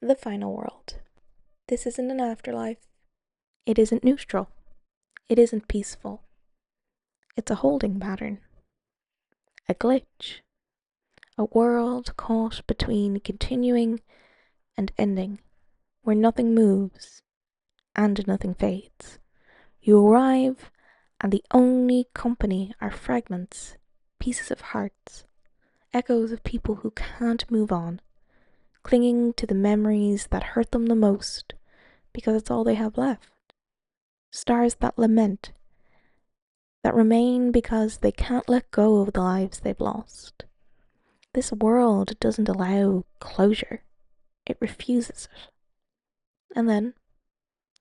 The final world. This isn't an afterlife. It isn't neutral. It isn't peaceful. It's a holding pattern. A glitch. A world caught between continuing and ending, where nothing moves and nothing fades. You arrive, and the only company are fragments, pieces of hearts, echoes of people who can't move on, clinging to the memories that hurt them the most because it's all they have left. Stars that lament, that remain because they can't let go of the lives they've lost. This world doesn't allow closure, it refuses it. And then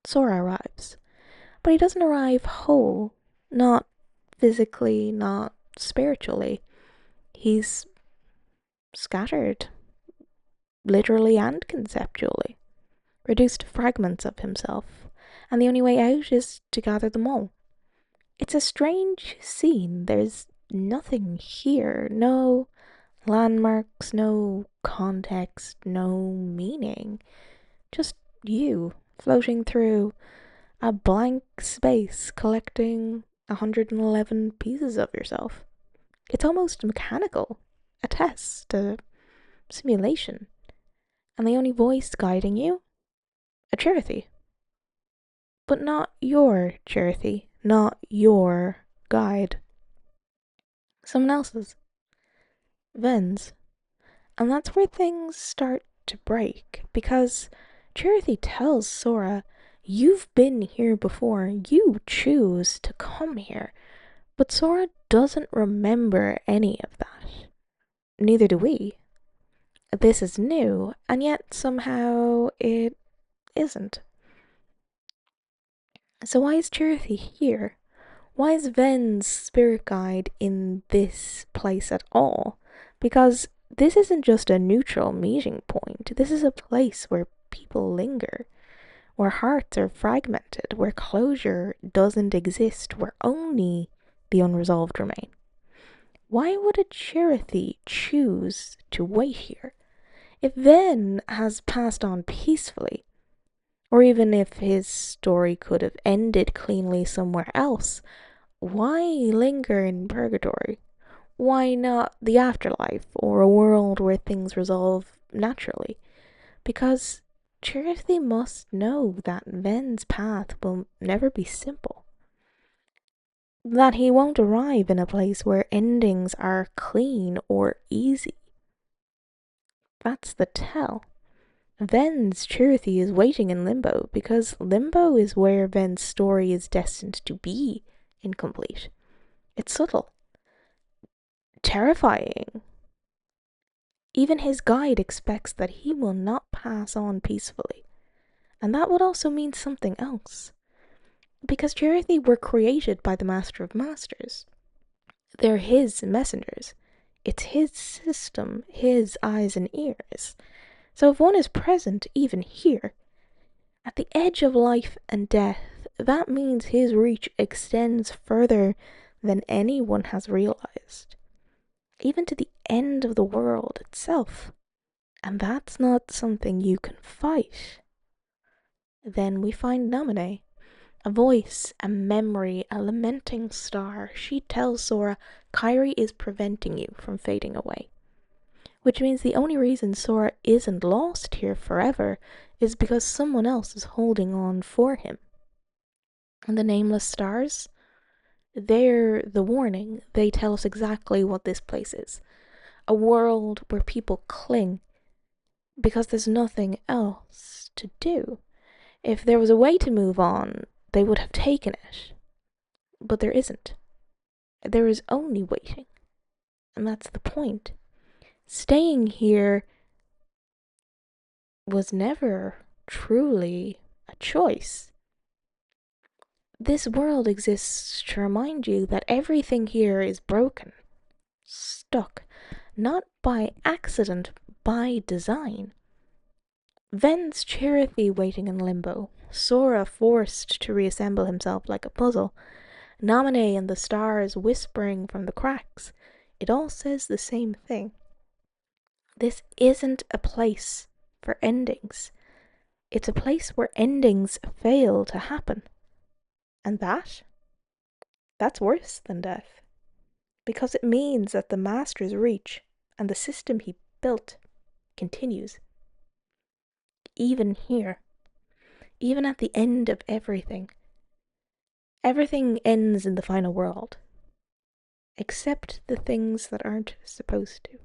Sora arrives. But he doesn't arrive whole, not physically, not spiritually. He's scattered, literally and conceptually, reduced to fragments of himself, and the only way out is to gather them all. It's a strange scene. There's nothing here, no landmarks, no context, no meaning. Just you floating through a blank space collecting 111 pieces of yourself. It's almost mechanical, a test, a simulation. And the only voice guiding you? A Chirithy. But not your Chirithy, not your guide. Someone else's. Ven's. And that's where things start to break, because Chirithy tells Sora, you've been here before, you choose to come here. But Sora doesn't remember any of that. Neither do we. This is new, and yet somehow it isn't. So why is Chirithy here? Why is Ven's spirit guide in this place at all? Because this isn't just a neutral meeting point. This is a place where people linger, where hearts are fragmented, where closure doesn't exist, where only the unresolved remain. Why would a Chirithy choose to wait here? If Ven has passed on peacefully, or even if his story could have ended cleanly somewhere else, why linger in purgatory? Why not the afterlife, or a world where things resolve naturally? Because Chirithy must know that Ven's path will never be simple. That he won't arrive in a place where endings are clean or easy. That's the tell. Ven's Chirithy is waiting in Limbo, because Limbo is where Ven's story is destined to be incomplete. It's subtle. Terrifying. Even his guide expects that he will not pass on peacefully. And that would also mean something else. Because Chirithy were created by the Master of Masters. They're his messengers. It's his system, his eyes and ears. So if one is present even here, at the edge of life and death, that means his reach extends further than anyone has realized. Even to the end of the world itself. And that's not something you can fight. Then we find Naminé, a voice, a memory, a lamenting star. She tells Sora, Kairi is preventing you from fading away. Which means the only reason Sora isn't lost here forever is because someone else is holding on for him. And the nameless stars? They're the warning. They tell us exactly what this place is. A world where people cling because there's nothing else to do. If there was a way to move on, they would have taken it. But there isn't. There is only waiting. And that's the point. Staying here was never truly a choice. This world exists to remind you that everything here is broken, stuck, not by accident, by design. Ven's Chirithy waiting in Limbo, Sora forced to reassemble himself like a puzzle, Naminé and the stars whispering from the cracks. It all says the same thing. This isn't a place for endings. It's a place where endings fail to happen. And that's worse than death. Because it means that the master's reach and the system he built continues. Even here. Even at the end of everything. Everything ends in the final world. Except the things that aren't supposed to.